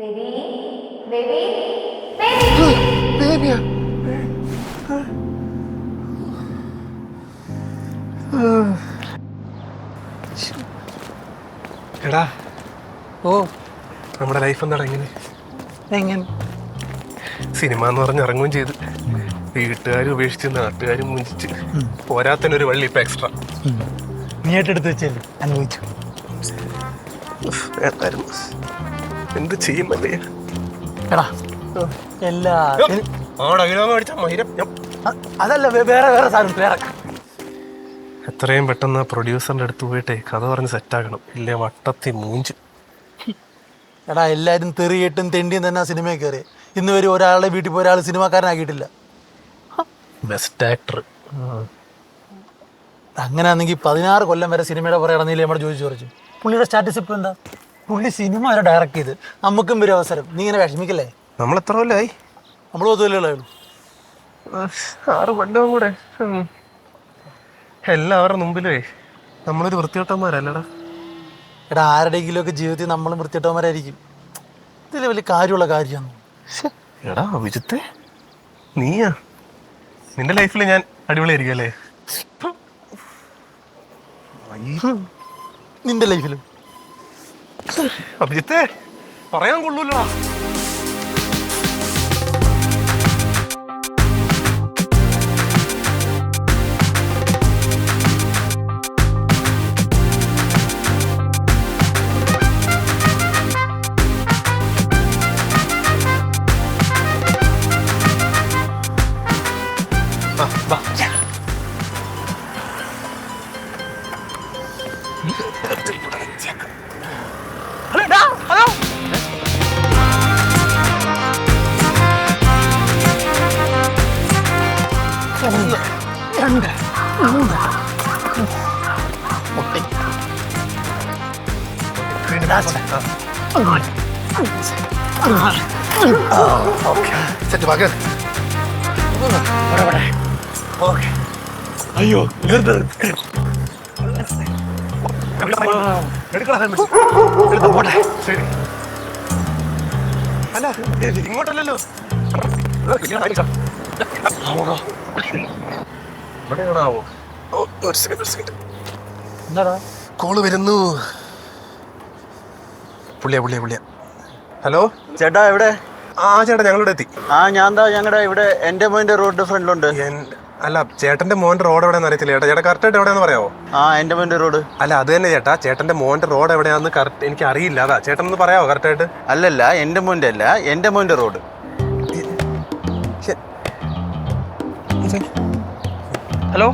Baby baby baby ബേബിയാ എടാ ഓ നമ്മുടെ life എന്താണ് എങ്ങനെ എങ്ങനെ സിനിമ എന്ന് പറഞ്ഞ് ഇറങ്ങുകയും ചെയ്ത് വീട്ടുകാരും ഉപേക്ഷിച്ച് നാട്ടുകാരും മുഞ്ചിച്ച് പോരാത്തനൊരു വള്ളി ഇപ്പൊ എക്സ്ട്രാ നീ ഏറ്റെടുത്ത് വെച്ചല്ലേ അനുഭവിച്ചു. വേണ്ടായിരുന്നു. എന്ത് ചെയ്യുമല്ലേ എടാ എല്ലാ അതല്ല വേറെ സാധനം വേറെ. എത്രയും പെട്ടെന്ന് പ്രൊഡ്യൂസറിന്റെ അടുത്ത് പോയിട്ടേ കഥ പറഞ്ഞ് സെറ്റാക്കണം, ഇല്ലേ വട്ടത്തി മൂഞ്ച്. എടാ എല്ലാവരും തെറിയിട്ടും തെണ്ടിയും തന്നെ സിനിമയിൽ കയറി. ഇന്ന് വരെ ഒരാളുടെ വീട്ടിൽ പോയി ഒരാൾ സിനിമാക്കാരനാക്കിയിട്ടില്ല. ബെസ്റ്റ് ആക്ടർ അങ്ങനെയാണെങ്കിൽ 16 കൊല്ലം വരെ സിനിമയുടെ പുറകെ ഇറങ്ങിയില്ലേ നമ്മുടെ ചോദിച്ചു കുറച്ചു. പുള്ളിയുടെ സ്റ്റാറ്റസ് ഇപ്പോൾ എന്താ? പുള്ളി സിനിമ വരെ ഡയറക്റ്റ് ചെയ്ത് നമുക്കും വരും അവസരം. നീ ഇങ്ങനെ വിഷമിക്കല്ലേ? നമ്മൾ എത്ര കൊല്ലായി? നമ്മൾ 10 കൊല്ലമുള്ളൂ. 6 കൊല്ലവും കൂടെ. എല്ലാവരുടെ മുമ്പിലേ നമ്മളൊരു വൃത്തിയോട്ടന്മാരല്ലടാ. എടാ ആരുടെയെങ്കിലുമൊക്കെ ജീവിതത്തിൽ നമ്മളും വൃത്തിയിട്ടവന്മാരായിരിക്കും. ഇതിൽ വലിയ കാര്യമുള്ള കാര്യമാണ്. എടാ അഭിജിത്തെ, നീയാ നിന്റെ ലൈഫിൽ ഞാൻ അടിപൊളിയായിരിക്കും അല്ലേ? നിന്റെ ലൈഫിലും അഭിജിത്തെ പറയാൻ കൊള്ളൂല്ലോ. അയ്യോ അല്ല ഇങ്ങോട്ടല്ലോ. എന്താടാ കോള് വരുന്നു. പുള്ളിയാ. ഹലോ ചേട്ടാ എവിടെ? ആ ചേട്ടാ ഞങ്ങളിവിടെ എത്തി. ഞാൻ ഞങ്ങളുടെ ഇവിടെ എന്റെ മോന്റെ റോഡ് ഫ്രണ്ടിലുണ്ട്. അല്ല ചേട്ടന്റെ മോന്റെ റോഡ് എവിടെയാന്ന് അറിയത്തില്ല ചേട്ടാ. ചേട്ടാ കറക്റ്റ് ആയിട്ട് എവിടെയാന്ന് പറയാമോ? എന്റെ മോന്റെ റോഡ് അല്ല അത് തന്നെ ചേട്ടാ, ചേട്ടന്റെ മോന്റെ റോഡ് എവിടെയാന്ന് കറക്റ്റ് എനിക്ക് അറിയില്ല. അതാ ചേട്ടൻ ഒന്ന് പറയാമോ കറക്റ്റ് ആയിട്ട്? അല്ലല്ല എന്റെ മോന്റെ അല്ല, എന്റെ മോന്റെ റോഡ്. ഹലോ.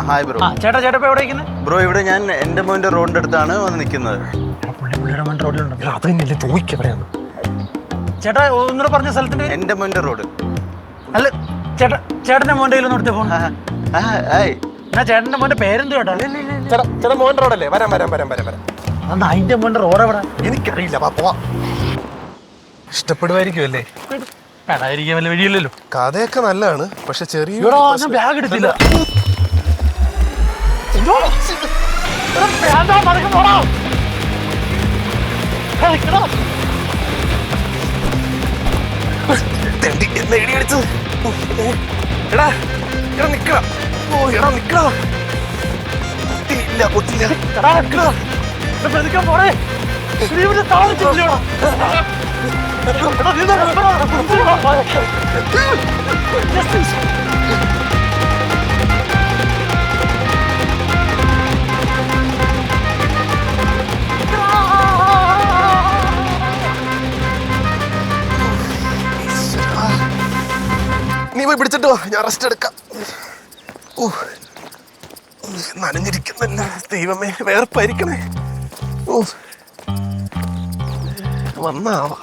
Hi bro. ചേട്ടാ ഇപ്പൊ എവിടെ ഇരിക്കുന്നത്? ബ്രോ ഇവിടെ ഞാൻ എന്റെ മോന്റെ റോഡിന്റെ അടുത്താണ് വന്ന് നിൽക്കുന്നത്. പുള്ളിയുടെ മോന്റെ റോഡിലുണ്ട്. അത് തന്നെയല്ലേ ചോദിക്കുക എവിടെയാന്ന്. ചേട്ടാ ഒന്നുകൂടെ പറഞ്ഞ സ്ഥലത്തിന്റെ പേര്? എന്റെ മോന്റെ റോഡ്. അല്ല ചേട്ടന്റെ മോന്റെ കയ്യിൽ കൊടുത്തേ ഫോൺ. എന്നാ ചേട്ടന്റെ മോന്റെ പേരെന്ത് ചേട്ടാ? ചേട്ടാ മോന്റെ റോഡല്ലേ? വരാം. അന്ന് അതിന്റെ മോന്റെ റോഡ് എവിടെ? എനിക്കറിയില്ല. പോവാം. ഇഷ്ടപ്പെടുമായിരിക്കും അല്ലേ? പേടായിരിക്കാൻ വല്ല വഴിയില്ലല്ലോ. കഥയൊക്കെ നല്ലതാണ്, പക്ഷെ ചെറിയ ബാഗ് എടുത്തില്ല. എടാ നിക്കടാ. നിക്കടാ. പൊട്ടില്ല. പോറേ നീ പോയി പിടിച്ചിട്ടോ, ഞാൻ റെസ്റ്റ് എടുക്കാം. നനഞ്ഞിരിക്കുന്നല്ല ദൈവമേ, വേർപ്പായിരിക്കണേ. വന്നാവാ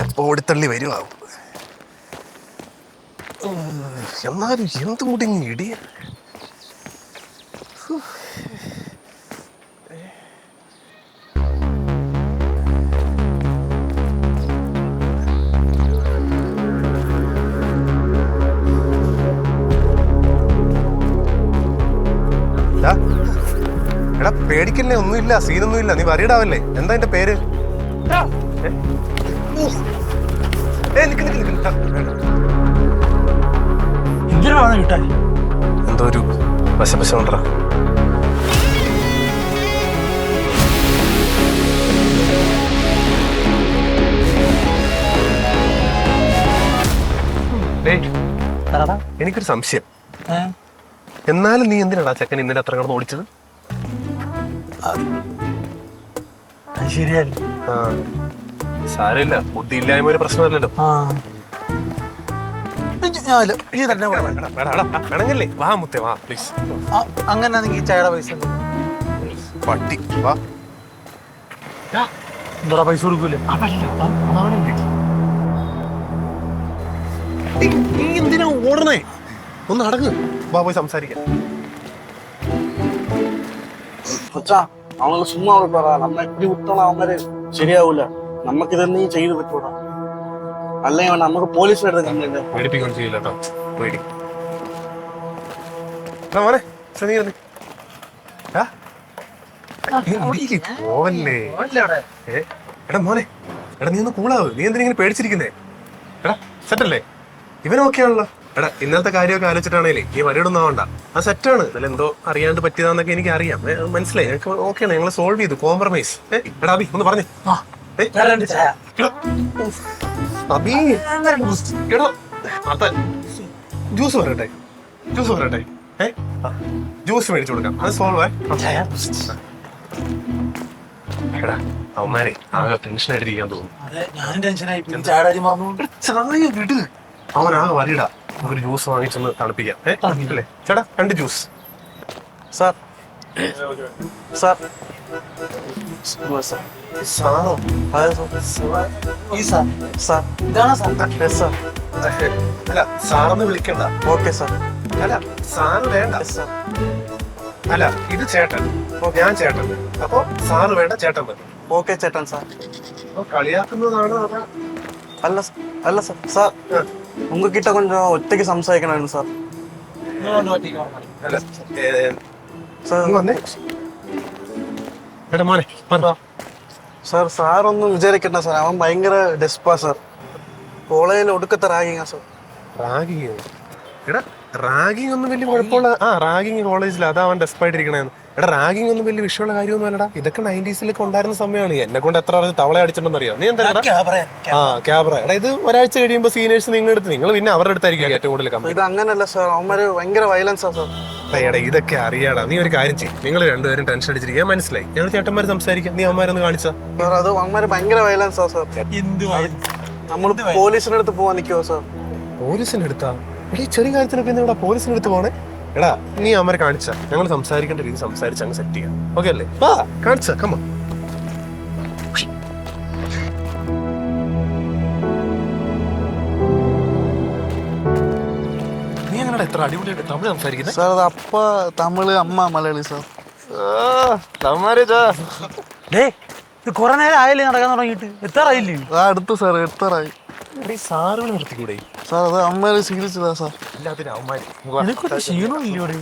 എപ്പോ ഓടിത്തള്ളി വരുവാവും. എന്നാലും എന്ത് മുടിഞ്ഞ് ഇടിയ. എടാ പേടിക്കല്ലേ, ഒന്നുമില്ല, സീനൊന്നുമില്ല, നീ വരീടാവല്ലേ. എന്താ എന്റെ പേര്? എന്തിനാണ് കിട്ടാൻ? എന്തോ ഒരു വശപശ കൊണ്ടാ. എനിക്കൊരു സംശയം. എന്നാലും നീ എന്തിനാടാ ചെക്കൻ ഇന്നലെ അത്ര കിടന്ന് ഓടിച്ചത്? ശരിയല്ല. ആ സാരമില്ല, ബുദ്ധിയില്ലായ്മ ഒരു പ്രശ്നമല്ലല്ലോ. വേണമെങ്കിലേ വാ മുത്തേ, വാ പ്ലീസ്. അങ്ങനെ ചായയുടെ പൈസ പട്ടി വാ. എന്താ പൈസ കൊടുക്കൂലേ? നീ എന്തിനാ ഓടണേ? ഒന്ന് അടങ്ങ്, വാ പോയി സംസാരിക്കാം. അവങ്ങള് ചുമ്മാ പറ, നമ്മ എപ്പടി വിട്ടോളാം, അവന്മാര് ശരിയാവൂല. നമുക്ക് ഇതെന്തെങ്കിലും ചെയ്ത് പറ്റൂടാ, അല്ലെങ്കിൽ നമുക്ക് പോലീസിനെടുത്ത് കംപ്ലൈന്റ്. പേടിപ്പിക്കൊന്നും ചെയ്യില്ല കേട്ടോ, പേടി. മോനെ പോവല്ലേ. എടാ മോനെ, എടാ നീ ഒന്ന് കൂളാവ്. നീ എന്തിനെ പേടിച്ചിരിക്കുന്നേ? എടാ സെറ്റല്ലേ? ഇവനോക്കെയാണല്ലോ. എടാ ഇന്നത്തെ കാര്യമൊക്കെ ആലോചിച്ചിട്ടാണേലേ ഈ വരിയിടൊന്നും ആവണ്ട. ആ സെറ്റാണ്. ഇതിൽ എന്തോ അറിയാണ്ട് പറ്റിയതാന്നൊക്കെ എനിക്ക് അറിയാം, മനസ്സിലായി. ഞങ്ങൾക്ക് ഓക്കെയാണ്, ഞങ്ങൾ സോൾവ് ചെയ്തു, കോംപ്രമൈസ്. എടാ അബി ഒന്ന് പറഞ്ഞു. ജ്യൂസ് പറയട്ടെ? ജ്യൂസ് പറയട്ടെ? ജ്യൂസ് മേടിച്ചു കൊടുക്കാം, അത് സോൾവ്. എടാ അവന്മാരെ ആകെ ടെൻഷൻ ആയിട്ടിരിക്കാൻ തോന്നുന്നു. ചായ വിട്, അവനാകെ വരിടാ. നമുക്കൊരു ജ്യൂസ് വാങ്ങിച്ചൊന്ന് തണുപ്പിക്കാം. അല്ലേ ചേട്ടാ, 2 ജ്യൂസ്. Sir sir സാറോ? അല്ല സാറൊന്ന് വിളിക്കണ്ട. Okay sir. അല്ല സാറ് വേണ്ട. അല്ല ഇത് ചേട്ടൻ, ഞാൻ ചേട്ടൻ. അപ്പൊ സാറ് വേണ്ട, ചേട്ടൻ മതി. ഓക്കെ ചേട്ടൻ. സാർ കളിയാക്കുന്നതാണ് അതാ? അല്ല അല്ല സാർ. സാർ ഉங்ககிட்ட கொஞ்சம் ഒറ്റയ്ക്ക് സംസാരിക്കണമായിരുന്നു സാർ. അല്ല സാർ വന്നേ. എടാ മോനെ പറ. സാർ സാറൊന്നും വിചാരിക്കണ്ട സാർ, അവൻ ഭയങ്കര ഡെസ്പാ സാർ. കോളേജിൽ ഒടുക്കത്തെ റാഗിങ്ങാ സാർ. റാഗിങ്? എടാ റാഗിങ് ഒന്നും വലിയ കുഴപ്പമുള്ള റാഗിങ് കോളേജിൽ അതാ അവൻ ഡെസ്പായിട്ടിരിക്കണേന്ന്. എടാ റാഗിങ് ഒന്നും വലിയ വിഷയമുള്ള കാര്യമൊന്നും അല്ലടാ. ഇതൊക്കെ 90s ഉണ്ടായിരുന്ന സമയമാണ്. എന്നെ കൊണ്ട് എത്ര തവള അടിച്ചിട്ടുണ്ടെന്ന് അറിയാം. നീ എന്താ ക്യാബറ? എടാ ഇത് ഒരാഴ്ച കഴിയുമ്പോൾ സീനിയേഴ്സ് നിങ്ങളുടെ അടുത്ത്, നിങ്ങൾ പിന്നെ അവരുടെ അടുത്തായിരിക്കും ഏറ്റവും കൂടുതൽ കമ്പനി. ഇത് അങ്ങനല്ല സാർ, അവന്മാര് ഭയങ്കര വയലൻസാ സാർ. എടാ ഇതൊക്കെ അറിയാടാ. നീ ഒരു കാര്യം ചെയ്യും, നിങ്ങൾ രണ്ടുപേരും ടെൻഷൻ അടിച്ചിരിക്കുക, മനസ്സിലായി? ഞങ്ങൾ ചേട്ടന്മാര് സംസാരിക്കാം, നീ അവന്മാരൊന്ന് കാണിച്ചാ. സാർ അത് അവന്മാര് ഭയങ്കര വയലൻസാ സാർ. നമ്മൾ പോലീസിന്റെ അടുത്ത് പോവാൻ നിൽക്കുവോ സാർ? പോലീസിന്റെ അടുത്താ? ഈ ചെറിയ കാര്യത്തിനൊക്കെ എന്താ പോലീസിന്റെ അടുത്ത് പോണേ? എടാ നീ അവരെ കാണിച്ചാ, ഞങ്ങൾ സംസാരിക്കേണ്ട രീതി സംസാരിച്ച് അങ്ങ് സെറ്റ് ചെയ്യാം. ഓക്കെ അല്ലേ? വാ കാണിച്ചാ, കമ്മ. നീ എങ്ങനെയാ ഇത്ര അടിപൊളിയായിട്ട് തമിഴ് സംസാരിക്കുന്നത്? സാർ അത് അപ്പ തമിഴ്, അമ്മ മലയാളി സാർ. ഇത് കുറെ നേരം ആയില്ലേ നടക്കാൻ തുടങ്ങിയിട്ട്? എത്താറായില്ലേ? അടുത്ത് സാർ, എത്താറായി. സാറുകൾ നിർത്തിക്കൂടെ? സാർ അത് അമ്മമാര് ശീലിച്ചതാ സാർ. എല്ലാത്തിനും അവന്മാര് ക്ഷീണം ഇല്ലയോടെ?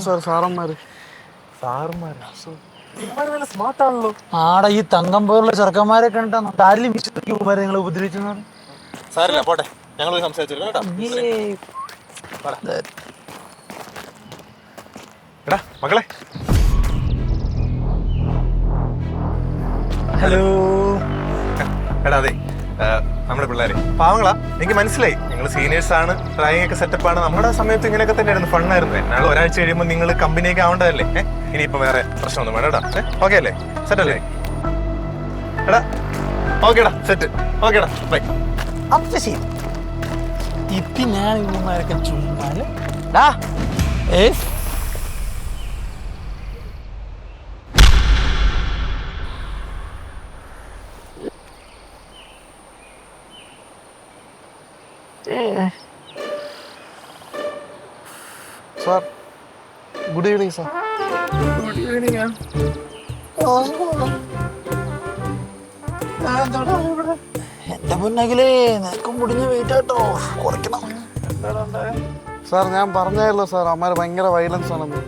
സാർ സാറന്മാര് സ്മാർട്ടാണല്ലോ. ആടെ ഈ തങ്കം പോലുള്ള ചെറുക്കന്മാരെ കണ്ടാ ആരിലും വിശ്വസിക്കുമാരെ നിങ്ങൾ ഉപദ്രവിച്ചെന്നാണ്. സാറില്ല പോട്ടെ, ഞങ്ങൾ സംസാരിച്ചിരുന്നു കേട്ടോ. എടാ മക്കളെ, ഹലോ. എടാ അതെ നമ്മുടെ പിള്ളേരെ പാവങ്ങളാ, എനിക്ക് മനസ്സിലായി. നിങ്ങൾ സീനിയേഴ്സ് ആണ്, ഡ്രൈവിംഗ് ഒക്കെ സെറ്റപ്പ് ആണ്. നമ്മുടെ സമയത്ത് ഇങ്ങനെയൊക്കെ തന്നെയായിരുന്നു, ഫണ്ണായിരുന്നു. എന്നാലും ഒരാഴ്ച കഴിയുമ്പോൾ നിങ്ങൾ കമ്പനിയൊക്കെ ആവേണ്ടതല്ലേ? ഇനിയിപ്പോ വേറെ പ്രശ്നമൊന്നും വേണ്ട കേട്ടാ. ഓക്കെ അല്ലേ? സെറ്റ് അല്ലേ? എടാ ഓക്കേടാ, സെറ്റ്. ഓക്കേടാ, ബൈ. അപ്പൊ ശരി. ഇപ്പൊ ഞാൻ ഇവന്മാരൊക്കെ ചുമ്മാല് sir good evening sir. Good evening. എന്റെ മുന്നെങ്കിലേ നിനക്ക് മുടിഞ്ഞ് വെയിറ്റ് ആട്ടോ കുറയ്ക്കണം. സാർ ഞാൻ പറഞ്ഞായിരുന്നു സാർ അമ്മ ഭയങ്കര വയലൻസ് ആണെന്ന്.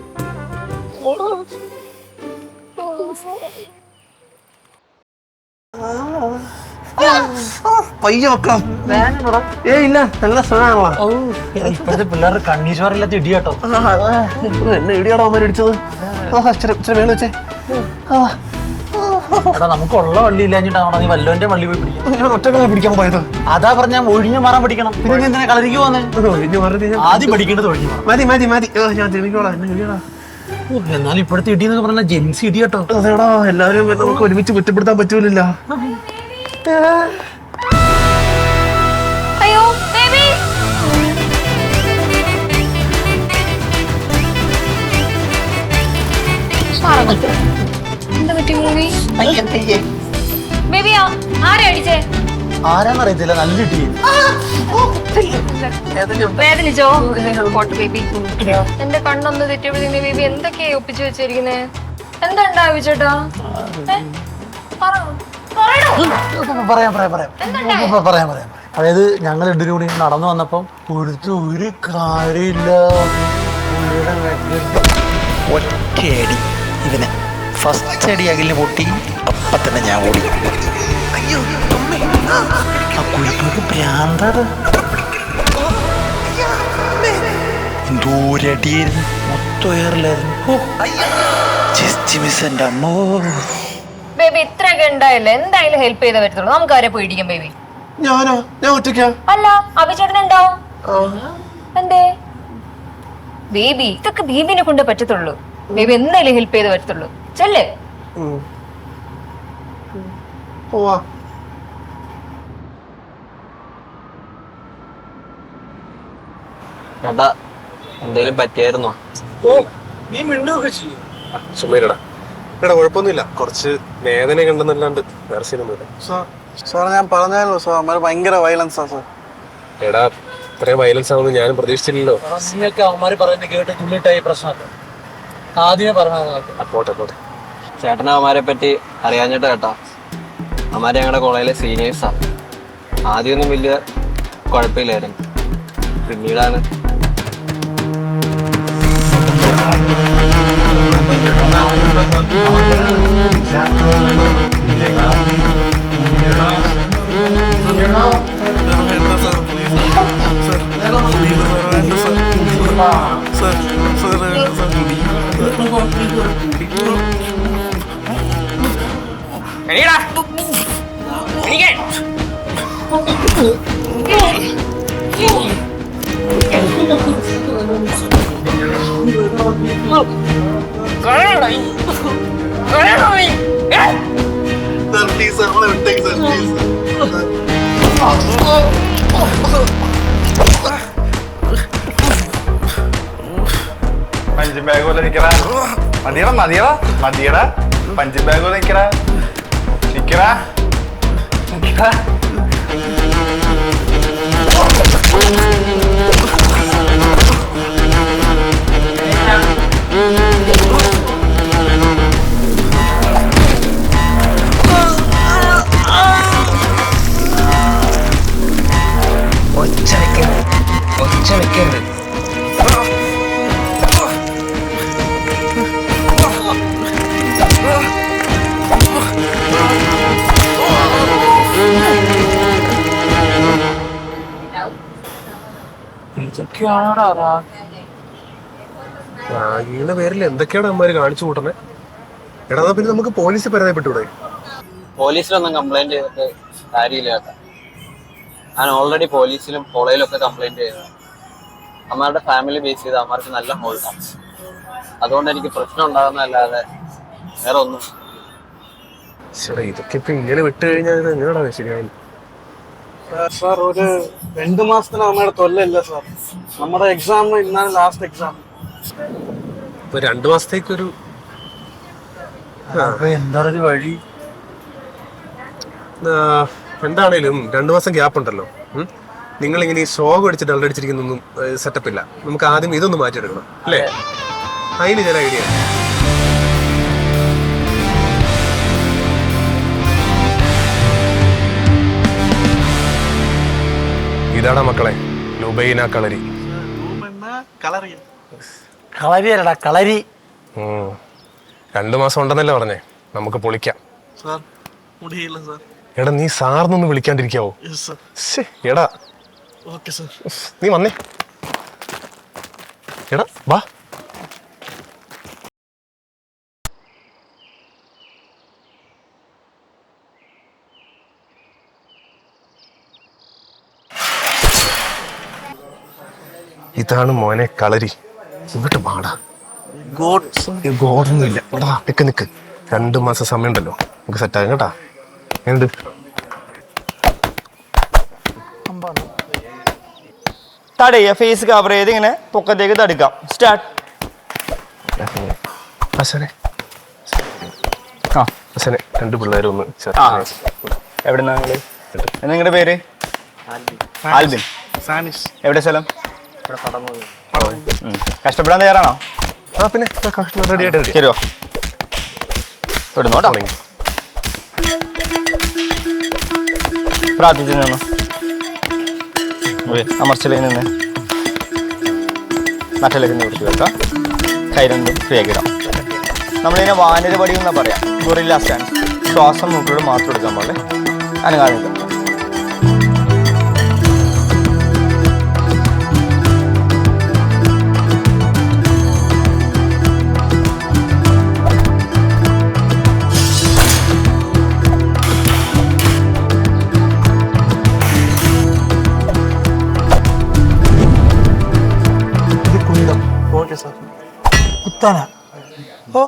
പയ്യ വെക്കാം. ഇല്ല നല്ല സുഖമാണല്ലോ. ഇപ്പോഴത്തെ പിള്ളേരുടെ കണ്ണീശ്വറില്ലാത്ത ഇടി കേട്ടോ. എന്നെ ഇടിയാടോ അമ്മ ഇടിച്ചത്. ഇച്ചിരി വേണം വെച്ചേ. എടാ നമുക്കുള്ള വള്ളി ഇല്ലാഞ്ഞിട്ടാണോ നീ വല്ലോന്റെ വള്ളി പോയി പിടിക്കാം? ഞാൻ ഒറ്റക്കാലം പിടിക്കാൻ പോയത്. അതാ പറഞ്ഞ ഒഴിഞ്ഞു മാറാൻ പഠിക്കണം. പിന്നെ നീ എന്തിനാ കളരിക്ക് പോന്നെ? ആദ്യം പഠിക്കേണ്ടത് ഒഴിഞ്ഞു മാറാം. മതി മതി മതി. ഞാൻ തിരിക്കോളാം. എന്നെ ഇടിയടാ. എന്നാൽ ഇപ്പോഴത്തെ ഇടി എന്നൊക്കെ പറഞ്ഞാൽ ജെൻസി ഇടി കേട്ടോ. അതെടാ എല്ലാവരും നമുക്ക് ഒരുമിച്ച് കുറ്റപ്പെടുത്താൻ പറ്റൂലില്ല. അയ്യോ ബേബി. എന്താ പറ്റി മൂവി? ബേബിയാ ആരെ അടിച്ചേ? ആരാന്നറിയത്തില്ല, നല്ല ഇടി. വേദനിച്ചോ? പോട്ടെ ബേബി. എന്റെ കണ്ണൊന്ന് തെറ്റിയപ്പോഴേ ബേബി എന്തൊക്കെയാ ഒപ്പിച്ചു വെച്ചിരിക്കുന്നേ? എന്താ ഉണ്ടാവി ചേട്ടാ? പറയാം. അതായത് ഞങ്ങൾ രണ്ടുപേരും കൂടി നടന്നു വന്നപ്പോ ഒരു കാര്യമില്ല. ഒറ്റയടി ഇവനെ ഫസ്റ്റ് അടി അകലിന് പൊട്ടി. അപ്പം തന്നെ ഞാൻ ഓടി. ആ കുഴിപ്പുറത്ത് ഭ്രാന്താണ്. എന്തോരടിയായിരുന്നു, മൊത്തം ഏറിലായിരുന്നു. ജസ്റ്റ് മിസ് എൻ്റെ അമ്മോ. ബേബി ഇത്രയൊക്കെ ഉണ്ടായില്ലേ, എന്തായാലും ഹെൽപ്പ് ചെയ്തേ പറ്റത്തുള്ളൂ. നമുക്ക് ആരെ പോയിടിക്കാം ബേബി. ഞാനോ? ഞാൻ ഒറ്റയ്ക്കാ? അല്ല അഭിചേട്ടൻ ഉണ്ടാവും. എന്തേ ബേബി? ഇതൊക്കെ ബേബിനെ കൊണ്ട് പറ്റത്തുള്ളൂ. ബേബി എന്തായാലും ഹെൽപ്പ് ചെയ്തേ പറ്റത്തുള്ളൂ. ചെല്ലേ. പോവാ. എന്തേലും പറ്റിയായിരുന്നോ? നീ മിണ്ടുകയൊക്കെ ചെയ്യും. സുമേരടാ എടാ കുഴപ്പമൊന്നുമില്ല, കുറച്ച് വേദന കണ്ടെന്നല്ലാണ്ട് വേറെ സീനൊന്നുമില്ല. സാർ ഞാൻ പറഞ്ഞായിരുന്നു സാർ അമ്മ ഭയങ്കര വയലൻസാ സാർ. എടാ ഇത്രയും വയലൻസ് ആവുമെന്ന് ഞാനും പ്രതീക്ഷിച്ചില്ലല്ലോ. നിങ്ങൾക്ക് അവന്മാര് പറയുന്നത് കേട്ട് തുള്ളിട്ടായി പ്രശ്നമൊക്കെ ആദ്യമേ പറഞ്ഞ. പോട്ടെ. ചേട്ടന് അവന്മാരെ പറ്റി അറിയാഞ്ഞിട്ട് കേട്ടാ. അവന്മാരെ ഞങ്ങളുടെ കോളേജിലെ സീനിയേഴ്സാ. ആദ്യമൊന്നും വലിയ കുഴപ്പമില്ലായിരുന്നു, പിന്നീടാണ്. പഞ്ചിങ് ബാഗ് പോലെ നിക്കറാ. മതിയടാ പഞ്ചിങ് ബാഗ് പോലെ നിക്കറാ. ഒച്ച വെക്കരുത്. റാഗിയുടെ പേരിൽ എന്തൊക്കെയാണ് അമ്മമാര് കാണിച്ചു കൂട്ടണേ? എടാ പിന്നെ നമുക്ക് പോലീസിൽ പരാതിപ്പെട്ടൂടെ? പോലീസിലൊന്നും കംപ്ലൈന്റ് ചെയ്തിട്ട് കാര്യമില്ല കേട്ടാ. ഞാൻ ഓൾറെഡി പോലീസിലും കോളേജിലും ഒക്കെ കംപ്ലൈന്റ് ചെയ്തത്. അമ്മയുടെ ഫാമിലി ബേസ് ചെയ്ത് അമ്മമാർക്ക് നല്ല ഹോൾഡാണ്. അതുകൊണ്ട് എനിക്ക് പ്രശ്നം ഉണ്ടാകുന്നതല്ലാതെ വേറെ ഒന്നും. ഇതൊക്കെ ഇപ്പൊ ഇങ്ങനെ വിട്ടു കഴിഞ്ഞാൽ ഇത് എങ്ങനെയാ ശരിയാവും? സാർ ഒരു 2 മാസത്തിന് അമ്മയുടെ തൊല്ലല്ല സാർ. നമ്മുടെ എക്സാം ഇന്നാണ് ലാസ്റ്റ് എക്സാം. ഇപ്പൊ 2 മാസത്തേക്കൊരു എന്താ ഒരു വഴി? എന്താണേലും 2 മാസം ഗ്യാപ്പ് ഉണ്ടല്ലോ. നിങ്ങൾ ഇങ്ങനെ ഈ ഷോക്ക് അടിച്ച് ഡള്ളടിച്ചിരിക്കുന്നൊന്നും സെറ്റപ്പ് ഇല്ല. നമുക്ക് ആദ്യം ഇതൊന്ന് മാറ്റിയെടുക്കണം അല്ലേ? അതിന് ചില ഐഡിയ. ഇതാടാ മക്കളെ ലുബൈന കളരി. കളറിയ കളരിയല്ലടാ കളരി. 2 മാസം ഉണ്ടെന്നല്ലേ പറഞ്ഞേ, നമുക്ക് പൊളിക്കാം. സാർ മുടിയില്ല സാർ. എടാ നീ സാറിനൊന്ന് വിളിക്കാണ്ടിരിക്കാവോ? Yes sir. ശ്ശേ, എടാ ഓക്കെ സാർ. നീ വന്നേ. എടാ വാ. ഇതാണ് മോനെ കളരി. ഇങ്ങോട്ട് പാടാ. ഗോഡൊന്നും ഇല്ല. എടാ നിക്ക് 2 മാസം സമയം ഉണ്ടല്ലോ, നമുക്ക് സെറ്റാകും കേട്ടാ. എന്ത് തടയുക, ഫേസ് കവർ ചെയ്ത് ഇങ്ങനെ പൊക്കത്തേക്ക് തടുക്കാം. സ്റ്റാർട്ട്. ഹസനെ ആ 2 പിള്ളേരൊന്ന് ആ എവിടെ നിന്നാണ് നിങ്ങളുടെ പേര്? ആൽബിൻ. സാനിഷ്. എവിടെ സ്ഥലം? കഷ്ടപ്പെടാൻ തയ്യാറാണോ? ആ പിന്നെ റെഡി ആയിട്ട് ശരിയോ വിടുന്നോട്ടോ. പ്രാർത്ഥിച്ചു നിന്നു അമർച്ചയിലേക്ക് നിന്ന് നട്ടിലേക്ക് നിന്ന് പിടിച്ചു വെക്കാം. കൈ രണ്ടും ഫ്രീ ആക്കിടാം. നമ്മളിതിനെ വാനര പടി എന്നാ പറയാം. Guerrilla stand. ശ്വാസം മൂക്കിലൂടെ മാത്രം എടുക്കാൻ പോലെ അനങ്ങാതെ നിൽക്കാം. Okay sir. കുത്താന ഓ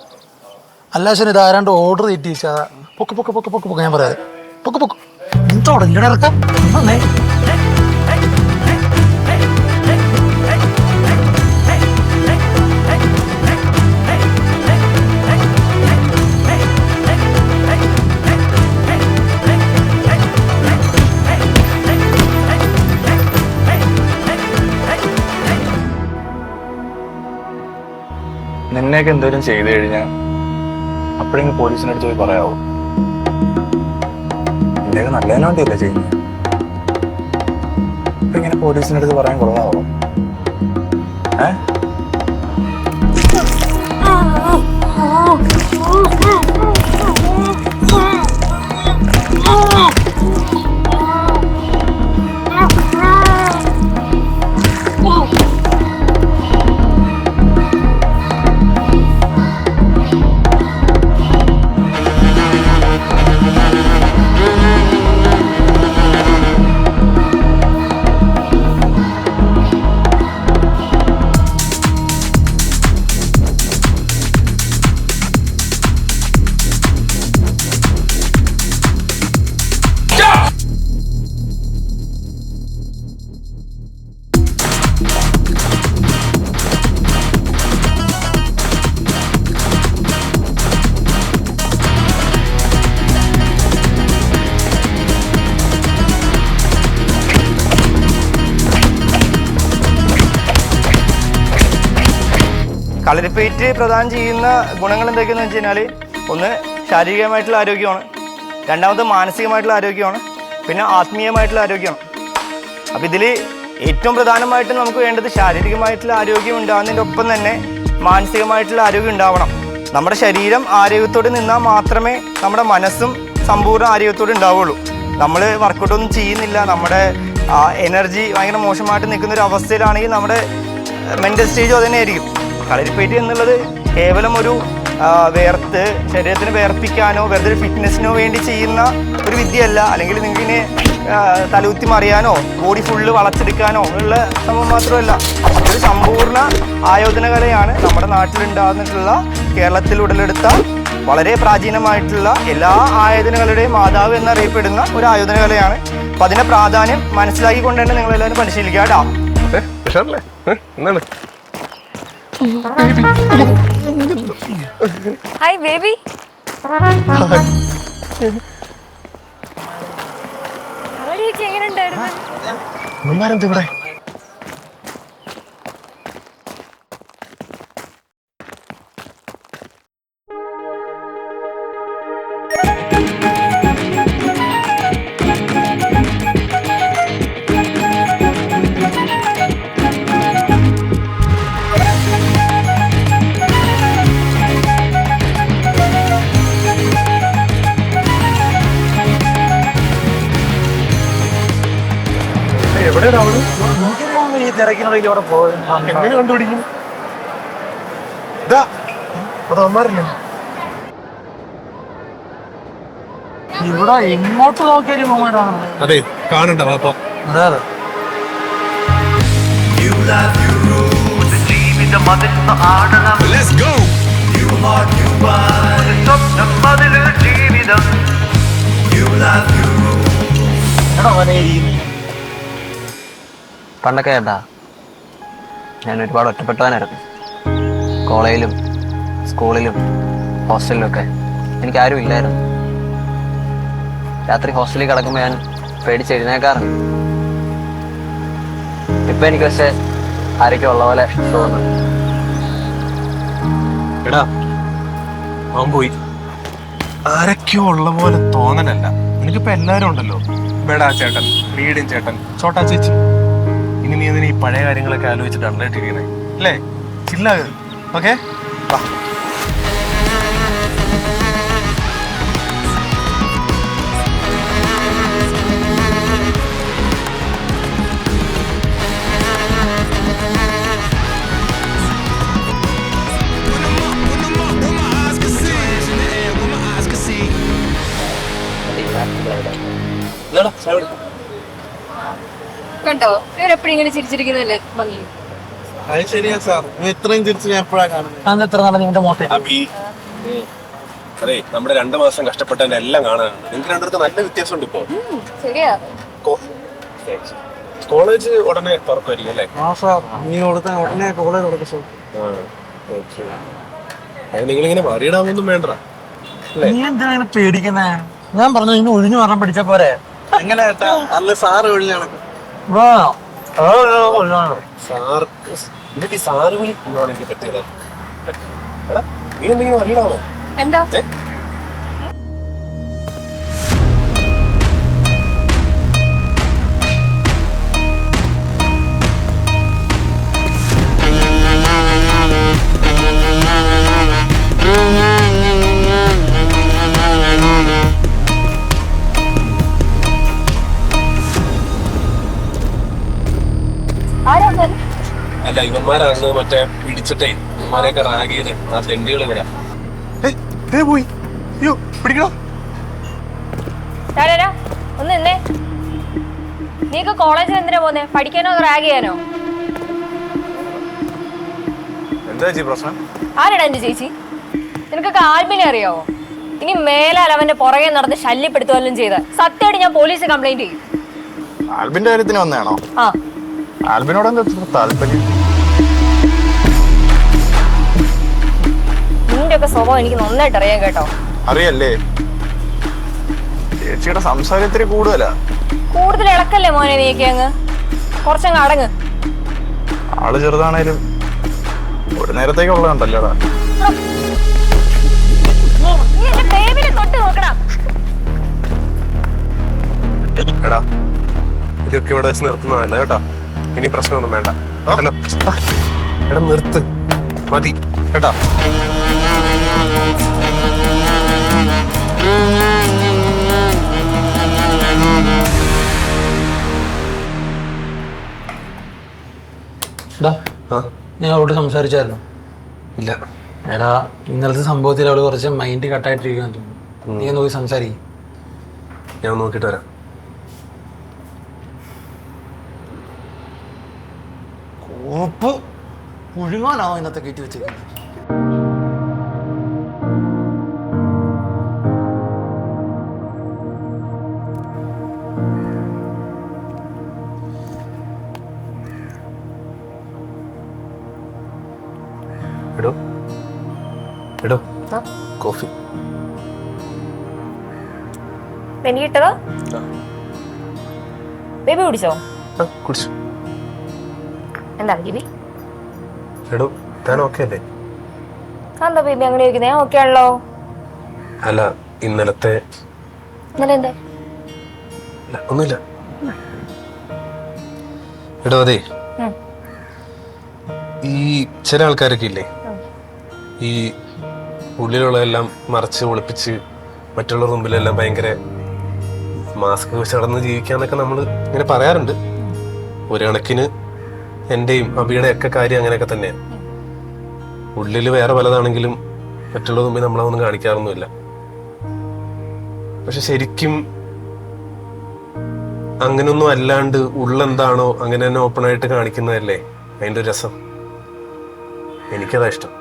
അല്ലാശന് ഇത് ആരാണ്ട് ഓർഡർ തെറ്റിച്ചാ. പൊക്ക് പൊക്ക് പൊക്ക് പൊക്ക് പൊക്ക് ഞാൻ പറയാതെ പൊക്ക് പൊക്ക് എന്തോടെ ഇങ്ങനെ ഇറക്കാം. നിന്നെയൊക്കെ എന്തെങ്കിലും ചെയ്തു കഴിഞ്ഞാൽ അപ്പോഴെങ്കിലും പോലീസിൻ്റെ അടുത്ത് പോയി പറയാവോ? നിന്നെയൊക്കെ നല്ലതിനു വേണ്ടിയല്ലേ ചെയ്യുന്നത്. അപ്പൊ ഇങ്ങനെ പോലീസിൻ്റെ അടുത്ത് പറയാൻ കൊള്ളാവോ? കളരിപ്പയറ്റ് പ്രദാനം ചെയ്യുന്ന ഗുണങ്ങൾ എന്തൊക്കെയെന്ന് വെച്ച് കഴിഞ്ഞാൽ, ഒന്ന് ശാരീരികമായിട്ടുള്ള ആരോഗ്യമാണ്, രണ്ടാമത് മാനസികമായിട്ടുള്ള ആരോഗ്യമാണ്, പിന്നെ ആത്മീയമായിട്ടുള്ള ആരോഗ്യമാണ്. അപ്പോൾ ഇതിൽ ഏറ്റവും പ്രധാനമായിട്ടും നമുക്ക് വേണ്ടത് ശാരീരികമായിട്ടുള്ള ആരോഗ്യം ഉണ്ടാകുന്നതിൻ്റെ ഒപ്പം തന്നെ മാനസികമായിട്ടുള്ള ആരോഗ്യം ഉണ്ടാവണം. നമ്മുടെ ശരീരം ആരോഗ്യത്തോടെ നിന്നാൽ മാത്രമേ നമ്മുടെ മനസ്സും സമ്പൂർണ്ണ ആരോഗ്യത്തോടെ ഉണ്ടാവുള്ളൂ. നമ്മൾ വർക്കൗട്ടൊന്നും ചെയ്യുന്നില്ല, നമ്മുടെ എനർജി ഭയങ്കര മോശമായിട്ട് നിൽക്കുന്ന ഒരു അവസ്ഥയിലാണെങ്കിൽ നമ്മുടെ മെൻ്റൽ സ്റ്റേജും അത് തന്നെയായിരിക്കും. കളരിപ്പയറ്റ് എന്നുള്ളത് കേവലം ഒരു ശരീരത്തിന് വേർപ്പിക്കാനോ വെറുതെ ഒരു ഫിറ്റ്നസ്സിനോ വേണ്ടി ചെയ്യുന്ന ഒരു വിദ്യയല്ല. അല്ലെങ്കിൽ നിങ്ങൾക്കിനെ തലകുത്തി മറിയാനോ ബോഡി ഫുള്ള് വളച്ചെടുക്കാനോ ഉള്ള സംഭവം മാത്രമല്ല, ഒരു സമ്പൂർണ്ണ ആയോധന കലയാണ്. നമ്മുടെ നാട്ടിലുണ്ടാകുന്നിട്ടുള്ള, കേരളത്തിൽ ഉടലെടുത്ത വളരെ പ്രാചീനമായിട്ടുള്ള എല്ലാ ആയോധന കലയുടെയും മാതാവ് എന്നറിയപ്പെടുന്ന ഒരു ആയോധന കലയാണ്. അപ്പം അതിൻ്റെ പ്രാധാന്യം മനസ്സിലാക്കിക്കൊണ്ട് തന്നെ നിങ്ങളെല്ലാവരും പരിശീലിക്കുക കേട്ടോ. Hi baby. കളരിയൊക്കെ എങ്ങനെ ഉണ്ടായിരുന്നു? ഇവിടെ എനിക്കറിയാൻ ഈ തിരക്കിനിടയിൽ അവിടെ പോയി എങ്ങനെ കണ്ടുപിടിക്കും? ഇതാ അത് അമ്മാരല്ലേ? ഇവിടെ എങ്ങോട്ട് നോക്കിയാലും മൊമെന്റാണ്. അതെ കാണണ്ട പാപ്പ. അതെ അതെ. പണ്ടൊക്കെ ഏട്ടാ ഞാൻ ഒരുപാട് ഒറ്റപ്പെട്ടവനായിരുന്നു. കോളേജിലും സ്കൂളിലും ഹോസ്റ്റലിലൊക്കെ എനിക്ക് ആരും ഇല്ലായിരുന്നു. രാത്രി ഹോസ്റ്റലിൽ കിടക്കുമ്പോൾ ഞാൻ പേടിച്ച് എഴുന്നേക്കാറുണ്ട്. ഇപ്പൊ എനിക്ക് പക്ഷെ ആരൊക്കെ ഉള്ള പോലെ തോന്നുന്നു. എടാ അവൻ പോയി. ആരൊക്കെയോ ഉള്ള പോലെ തോന്നലല്ല, നിനക്കിപ്പോ എല്ലാരും ഉണ്ടല്ലോ. ബേടാ ചേട്ടൻ, മീഡിയം ചേട്ടൻ, ചോട്ടാ ചേച്ചി. ഇനി നീ എന്തിനാ ഈ പഴയ കാര്യങ്ങളൊക്കെ ആലോചിച്ചിട്ട് അണ്ടറിട്ടിരിക്കണേ അല്ലേ? ചില്ലാകരുത്. ഓക്കെ കണ്ടോ ഇവരെപ്പോഴും ഇങ്ങനെ ചിരിച്ചിരിക്കുന്നല്ലേ ഭംഗി. അത് ശരിയാ സാർ. ഇത്രയും തിരിച്ച് ഞാൻ എപ്പോഴാണ് കാണുന്നത്? അന്ന് എത്ര നാളെ നിന്റെ മോത്തെ അതെ, നമ്മുടെ 2 മാസം കഷ്ടപ്പെട്ടതിന്റെ എല്ലാം കാണാനാണ്. നിങ്ങൾക്ക് രണ്ടിടത്ത് നല്ല വ്യത്യാസമുണ്ട് ഇപ്പോ. ശരിയാ. കോളേജ് ഉടനെ തുറക്കുമായിരിക്കും അല്ലേ? ആ സാർ, നീ കൊടുത്ത ഉടനെ കോളേജ് കൊടുക്കും സാർ. നിങ്ങളിങ്ങനെ വറിയിടാമൊന്നും വേണ്ട. നീ എന്തിനാ പേടിക്കുന്നേ? ഞാൻ പറഞ്ഞു ഇന്ന് ഒഴിഞ്ഞു പറഞ്ഞ പിടിച്ച പോരെ. എങ്ങനെ ഏട്ടാ? അല്ല സാറ് ഒഴിഞ്ഞാണ്. സാറ് വിളി എനിക്ക് പറ്റിയത്. നീ എന്തെങ്കിലും വറിയിടാമോ? എന്താ അല്ല, ഇവന്മാരാണ് മറ്റേ പിടിച്ചിട്ടേ ഇവന്മാരെയൊക്കെ റാഗിയത് ആ തെണ്ടികൾ വരാം. പോയി അയ്യോ പിടിക്കണോ? ഒന്ന് നിന്നേ. നീക്ക് കോളേജിൽ എന്തിനാ പോന്നെ? പഠിക്കാനോ റാഗ് ചെയ്യാനോ? എന്താ ചേച്ചി പ്രശ്നം? ആരാടാ എന്റെ ചേച്ചി? നിനക്കൊക്കെ ആൽബിനെ അറിയാവോ? ഇനി മേലാൽ അവന്റെ പുറകെ നടന്ന് ശല്യപ്പെടുത്തുവല്ലും ചെയ്ത സത്യമായിട്ട് ഞാൻ പോലീസ് കംപ്ലൈന്റ് ചെയ്യും. ആൽബിന്റെ കാര്യത്തിന് വന്നതാണോ? ആ, ആൽബിനോട് എന്താ താല്പര്യം? നിന്റെ ഒക്കെ സ്വഭാവം എനിക്ക് നന്നായിട്ട് അറിയാൻ കേട്ടോ. അറിയല്ലേ, ചേച്ചിയുടെ സംസാരം ഇത്തിരി കൂടുതലാ. കൂടുതൽ ഇളക്കല്ലേ മോനെ നീക്കെ? അങ്ങ് കുറച്ചങ്ങ് അടങ്ങ്. ആള് ചെറുതാണേലും ഒരു നേരത്തേക്ക് ഉള്ളതുണ്ടല്ലോടാ. നീ എന്റെ ബേബിനെ തൊട്ട് നോക്കണം. എടാ ഇതൊക്കെ ഇവിടെ വെച്ച് നിർത്തുന്നതല്ല കേട്ടോ. ഇനി പ്രശ്നമൊന്നും വേണ്ട. എടാ നിർത്ത്, മതി കേട്ടോ. ഞാൻ അവളോട് സംസാരിച്ചായിരുന്നു. ഇല്ല. എടാ ഇന്നലത്തെ സംഭവത്തിൽ അവള് കുറച്ച് മൈൻഡ് കട്ടായിട്ടിരിക്കുന്നു തോന്നുന്നു. നീ നോക്കി സംസാരിക്കും. ഞാൻ നോക്കിട്ട് വരാം. കോപ്പ് പുഴുങ്ങാനാവും ഇന്നത്തെ കയറ്റി വെച്ചേക്കുന്നത്. എടോ എടോ കോഫി എനിക്ക് കിട്ടതാ? ബേബി കുടിച്ചോ? കുടിച്ചു. എന്താ ബേബി? എടോ താൻ ഓക്കെ അല്ലേ? എന്താ ബേബി അങ്ങനെ ഇരിക്കുന്നേ? ഓക്കെ ആണല്ലോ. അല്ല ഇന്നലത്തെ ഇന്നലെ എന്താ? ഒന്നുമില്ല. എടോ അതെ, ഈ ചില ആൾക്കാരൊക്കെ ഇല്ലേ, ഈ ഉള്ളിലുള്ളതെല്ലാം മറച്ച് ഒളിപ്പിച്ച് മറ്റുള്ളവരുടെ മുമ്പിലെല്ലാം ഭയങ്കര മാസ്ക് വെച്ച് നടന്ന് ജീവിക്കാന്നൊക്കെ നമ്മൾ ഇങ്ങനെ പറയാറുണ്ട്. ഒരു കണക്കിന് എന്റെയും അബിയുടെ ഒക്കെ കാര്യം അങ്ങനെയൊക്കെ തന്നെയാണ്. ഉള്ളില് വേറെ പലതാണെങ്കിലും മറ്റുള്ളത് മുമ്പ് നമ്മളതൊന്നും കാണിക്കാറൊന്നുമില്ല. പക്ഷെ ശരിക്കും അങ്ങനൊന്നും അല്ലാണ്ട് ഉള്ളെന്താണോ അങ്ങനെ തന്നെ ഓപ്പൺ ആയിട്ട് കാണിക്കുന്നതല്ലേ അതിന്റെ ഒരു രസം. എനിക്കതാ ഇഷ്ടം.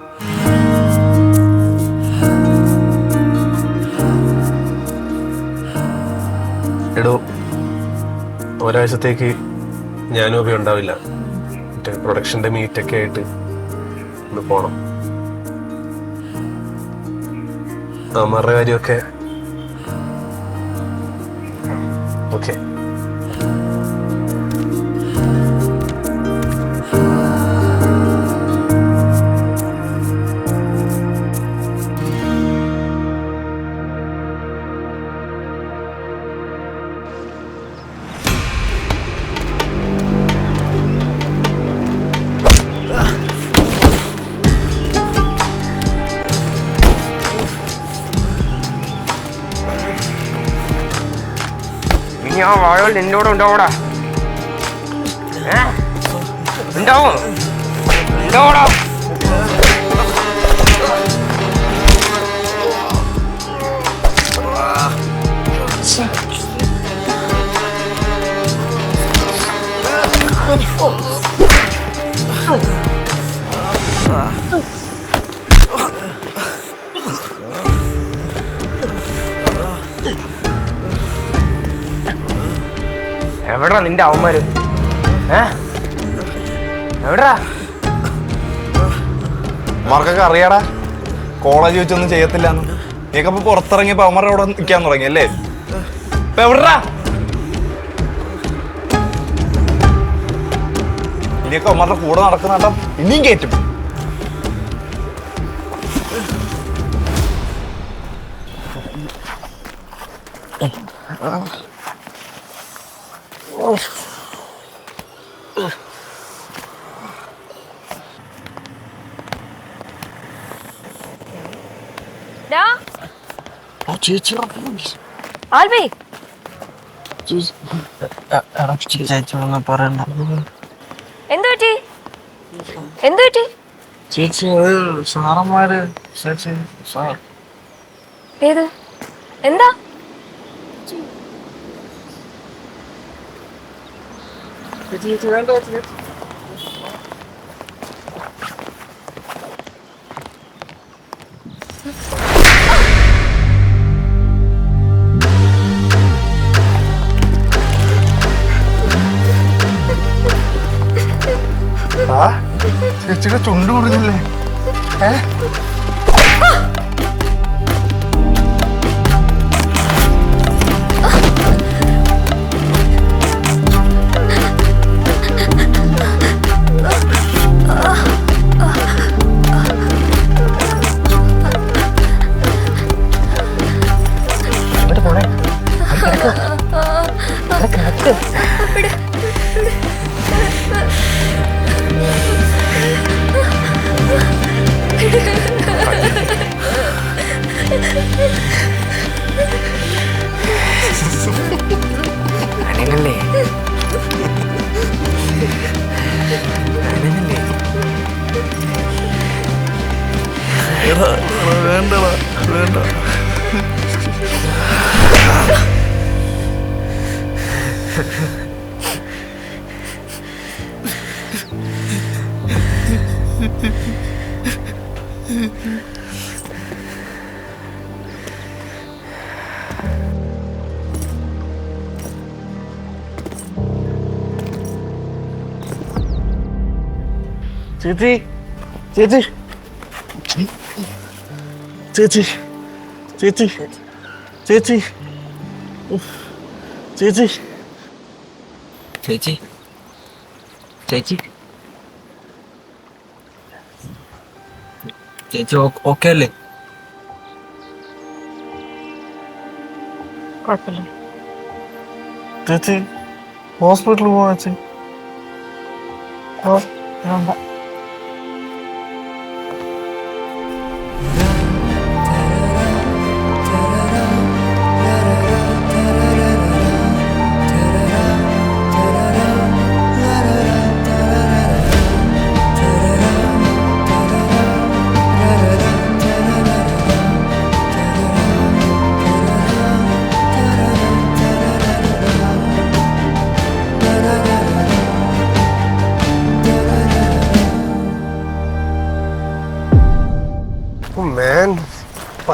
എടോ, ഒരാഴ്ചത്തേക്ക് ഞാനും അഭി ഉണ്ടാവില്ല. മറ്റേ പ്രൊഡക്ഷന്റെ മീറ്റൊക്കെ ആയിട്ട് ഒന്ന് പോണം. അമ്മയുടെ കാര്യമൊക്കെ ഓക്കെ. ഞാൻ വാഴോൽ നിന്റെ കൂടെ ഉണ്ടാവൂടാ. ഉണ്ടാവും ഉണ്ടാവൂടാ. എവിടാ നിന്റെ അവന്മാര്? എവിടാ? അമ്മമാർക്കൊക്കെ അറിയാടാ കോളേജ് വെച്ചൊന്നും ചെയ്യത്തില്ലാന്ന്. നീയൊക്കെ ഇപ്പൊ പുറത്തിറങ്ങിയപ്പോ അവന്മാരുടെ അവിടെ നിൽക്കാൻ തുടങ്ങി അല്ലേ? ഇപ്പൊ എവിടാ? ഇനിയൊക്കെ അവന്മാരുടെ കൂടെ നടക്കുന്ന കേട്ടോ ഇനിയും കയറ്റും. ചേച്ചി സാറന്മാര് ഏത് എന്താ? ചേച്ചിയുടെ ചുണ്ട് മുറിഞ്ഞില്ലേ? അനങ്ങല്ലേ അനങ്ങല്ലേ? വേണ്ടടാ വേണ്ട. ചേച്ചി ചേച്ചി ചേച്ചി ചേച്ചി ചേച്ചി ചേച്ചി ചേച്ചി ചേച്ചി ചേച്ചി ഓക്കെ അല്ലേ? കുഴപ്പമില്ല. ചേച്ചി ഹോസ്പിറ്റലിൽ പോവാ ചേച്ചി. വേണ്ട.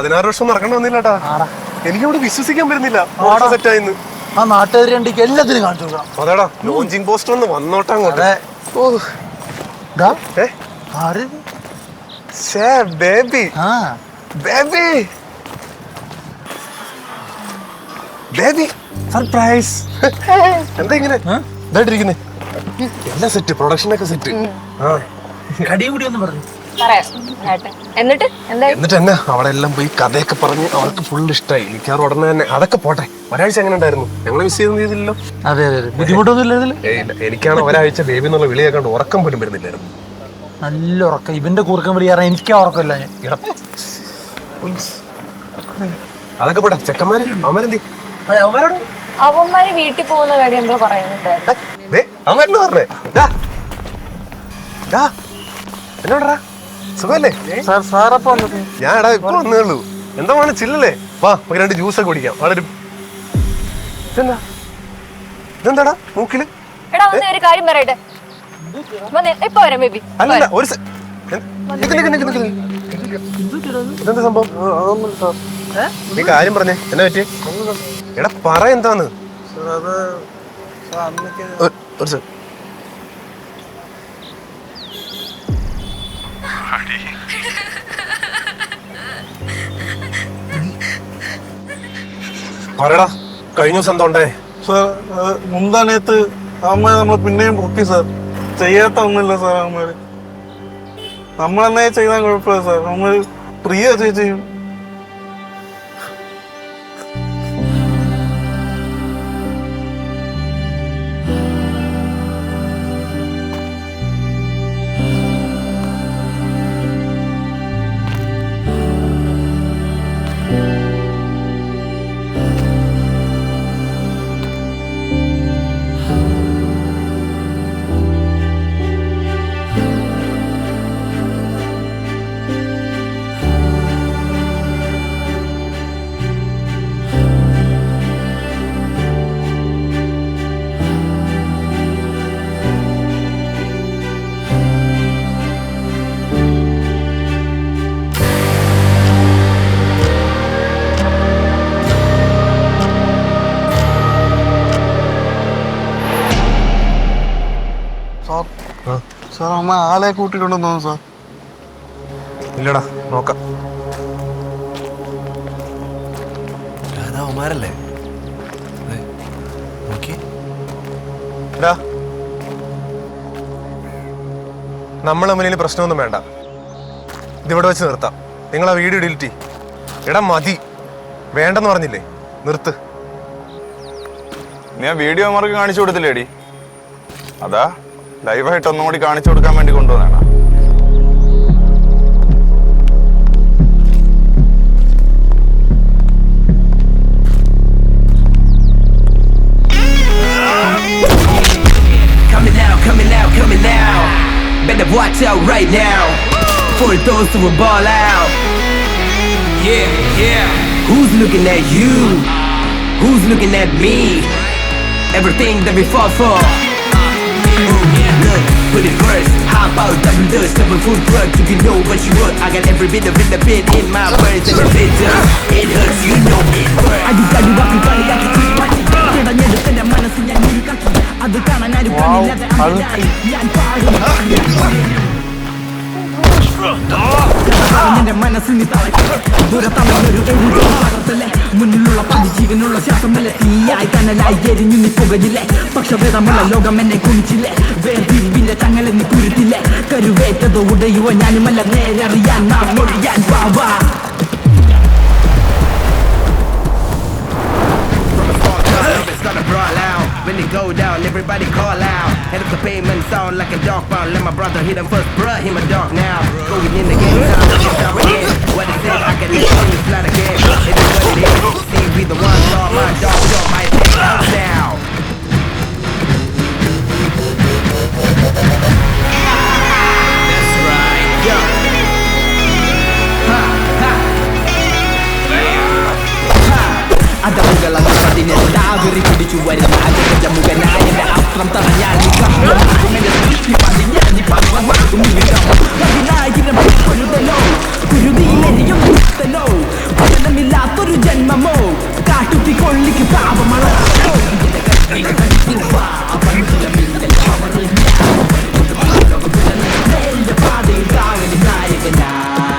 16 വർഷം നടക്കേണ്ടി വന്നില്ലാട്ടാ. എനിക്കവിടെ വിശ്വസിക്കാൻ പറ്റുന്നില്ല സെറ്റായിന്ന്. ആ നാട്ടുകാർ രണ്ടിക്ക് എല്ലാത്തിനും കാണിച്ചു കൊടുക്കണം. അതാടാ ലോഞ്ചിങ് പോസ്റ്റർ ഒന്ന് വന്നോട്ടെ അങ്ങോട്ട്. Baby baby baby surprise. എന്താ ഇങ്ങനെ ഇതായിട്ടിരിക്കുന്നേ? എല്ലാം സെറ്റ്, പ്രൊഡക്ഷനൊക്കെ സെറ്റ്. കടിയും കൂടി ഒന്ന് പറഞ്ഞു എന്നിട്ട് എന്നാ അവിടെ എല്ലാം പോയി കഥയൊക്കെ പറഞ്ഞ് അവർക്ക് ഫുൾ ഇഷ്ടമായി. എനിക്കാറ് ഉടനെ തന്നെ അതൊക്കെ പോട്ടെ. ഒരാഴ്ച എങ്ങനെ ഉണ്ടായിരുന്നു? ഞങ്ങളെ മിസ് ചെയ്തില്ലല്ലോ. അതെ അതെ ബുദ്ധിമുട്ടൊന്നും ഇല്ല ഇതില്. എനിക്കാണ് ഒരാഴ്ച ബേബി എന്നുള്ള വിളി കേൾക്കാണ്ട് ഉറക്കം പോലും വരുന്നില്ലായിരുന്നു. നല്ല ഉറക്കം. ഇവന്റെ കൂർക്കം വിളി കാരണം എനിക്ക് ഉറക്കമില്ല. അതൊക്കെ പോട്ടെ. ചെക്കന്മാര് അവന്മാരെന്തി? അവന്മാര് വീട്ടിൽ പോകുന്ന കാര്യം എന്തോ പറയുന്നുണ്ടായിരുന്നു. അവന്മാരെന്ന് പറഞ്ഞേ എന്നോടാ സുഖല്ലേ? ഞാൻ എടാ ഇപ്പൊ വന്നേ ഉള്ളൂ. എന്താ വേണം ചില്ലല്ലേ? വാ നമുക്ക് 2 ജ്യൂസൊക്കെ കുടിക്കാം. വളരെ ഇതെന്താടാ മൂക്കില്? എടാ വന്ന് ഒരു കാര്യം പറയട്ടെ. ഇപ്പൊ വരാം ബേബി. അല്ലല്ല ഒരു ഇതെന്താ സംഭവം? നീ കാര്യം പറഞ്ഞേ, എന്നാ പറ്റി? എടാ പറ എന്താന്ന്. ഒരു പറയടാ, കഴിഞ്ഞ ദിവസം എന്താ ഉണ്ടായേ? സാർ മുന്താനത്ത് അവന്മാര് നമ്മൾ പിന്നെയും പൊക്കി സാർ. ചെയ്യാത്ത ഒന്നുമില്ല സാർ. അവന്മാര് നമ്മളെന്നെ ചെയ്താൽ കുഴപ്പമില്ല സാർ. അവന്മാര് പ്രിയ ചെയ്യും. സാർ അമ്മ ആളെ കൂട്ടിക്കൊണ്ടെന്ന് തോന്നുന്നു സാർ. ഇല്ലടാ നോക്കാം. അവന്മാരല്ലേ? നമ്മൾ തമ്മിൽ പ്രശ്നമൊന്നും വേണ്ട. ഇതിവിടെ വെച്ച് നിർത്താം. നിങ്ങൾ ആ വീഡിയോ ഡിലീറ്റ്. എടാ മതി, വേണ്ടെന്ന് പറഞ്ഞില്ലേ? നിർത്ത്. നീ ആ വീഡിയോ അവന്മാർക്ക് കാണിച്ചു കൊടുത്തില്ലേടി? അതാ ലൈവായിട്ട് ഒന്നും കൂടി കാണിച്ചു കൊടുക്കാൻ വേണ്ടി കൊണ്ടുവന്നാണ്. Coming out. Better watch out right now. For those who will ball out. Yeah. Who's looking at you? Who's looking at me? Everything that we fought for. Look, put it first. How about double dust, double full drug? Do you know what you want? I got every bit of it in my words, and if it does, it hurts. You know it hurts. മുന്നിലുള്ള പതിജീവനുള്ള ശ്വാസമല്ല തീയായി കനലായി എരിഞ്ഞു നീ പുകഞ്ഞില്ലേ പക്ഷഭേദമുള്ള ലോകം എന്നെ കുണിച്ചില്ലേ വേർതിരിവിന്റെ ചങ്ങലെന്ന് കുരുത്തില്ലേ കരുവേറ്റതോ ഉടയുവോ ഞാനുമല്ല നേരറിയാൻ നാം ഒഴിയാൻ വാവാ When they go down, everybody call out. Head of the payment sound like a dog pound. Let my brother hit him first, bruh, him a dog now. Going in the game, now let's start again. What it said, I can live in this flat again. It is what it is. See, we the ones, all my dog, show my thing out now. That's right, yo. അതിനെ പിടിച്ചു വരുന്ന മുഖനായ അസ്ത്രം തടഞ്ഞാൽ കുരുതിയിലെരിയും ഫലമില്ലാത്തൊരു ജന്മമോ കാട്ടുത്തി കൊള്ളിക്ക് പാപമള പാതയിൽ കാവലി നായകനായി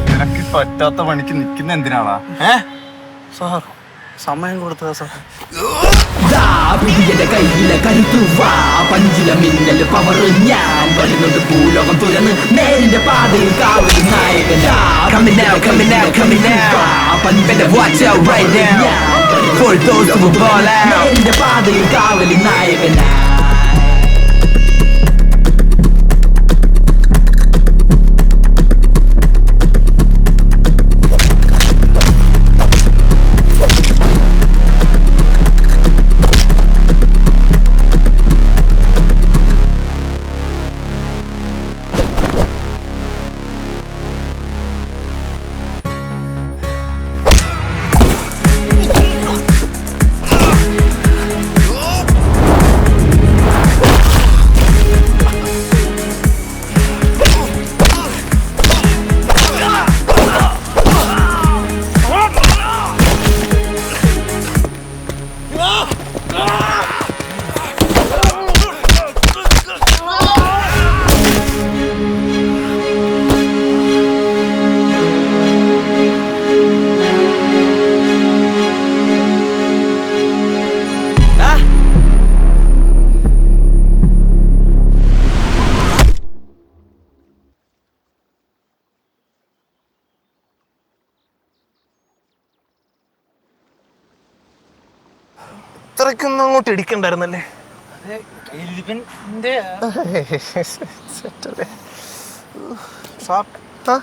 നിനക്ക് പറ്റാത്ത പണിക്ക് നിൽക്കുന്ന എന്തിനാണാ? സാർ സമയം കൊടുത്തതാ സാർ. പിടിയുടെ കയ്യിലെ കരുത്തുവാ പഞ്ചില മിന്നല് പവറ് ഞാൻ വരുന്നുണ്ട് ഭൂലോകം തുറന്ന് നേരിന്റെ പാതയിൽ കാവൽ നായകൻ Coming out, coming out, coming out. Better watch out right now. For those who ball out. നേരിന്റെ പാതയിൽ കാവൽ നായകൻ ഇത്രയ്ക്കൊന്നും അങ്ങോട്ട് ഇടിക്കണ്ടായിരുന്നല്ലേ? സാർ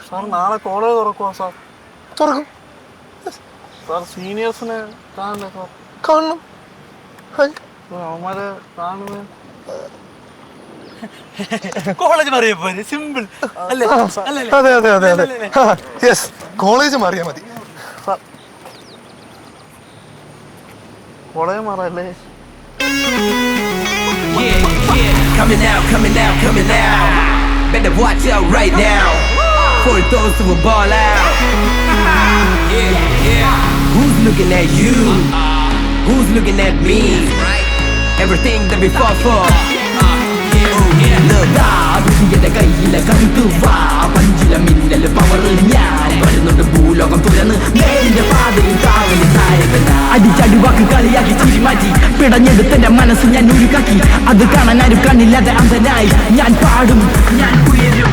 സാർ നാളെ കോളേജ് തുറക്കുവാ സാർ. തുറക്കും സാർ. സീനിയേഴ്സിനെ കാണണ്ടേ സാർ? കാണണം. അവന്മാരെ കാണുന്നത് കോളേജ് മാറിയ പോലെ സിമ്പിൾ അല്ലേ? അതെ അതെ അതെ അതെ. യെസ്, കോളേജ് മാറിയാ മതി. College മാറല്ലേ? Coming out, coming out, coming out. Better watch out right now. For those who will ball out. Who's looking at you? Who's looking at me? Everything that we fought for. എന്റെ കയ്യിലെ കരുത്തു വാ പഞ്ചില മിന്നൽ പവറിൽ ഞാൻ വരുന്നുണ്ട് ഭൂലോകം തുറന്ന് നേരിന്റെ പാതയിൽ കാവലി നായകനാ അടിച്ചടി വാക്ക് കളിയാക്കി ചിരിമാറ്റി പിടഞ്ഞെടുത്തെന്റെ മനസ്സ് ഞാൻ ഉരുക്കാക്കി അത് കാണാൻ ആരും കണ്ണില്ലാതെ അന്ധനായി ഞാൻ പാടും ഞാൻ ഉയരും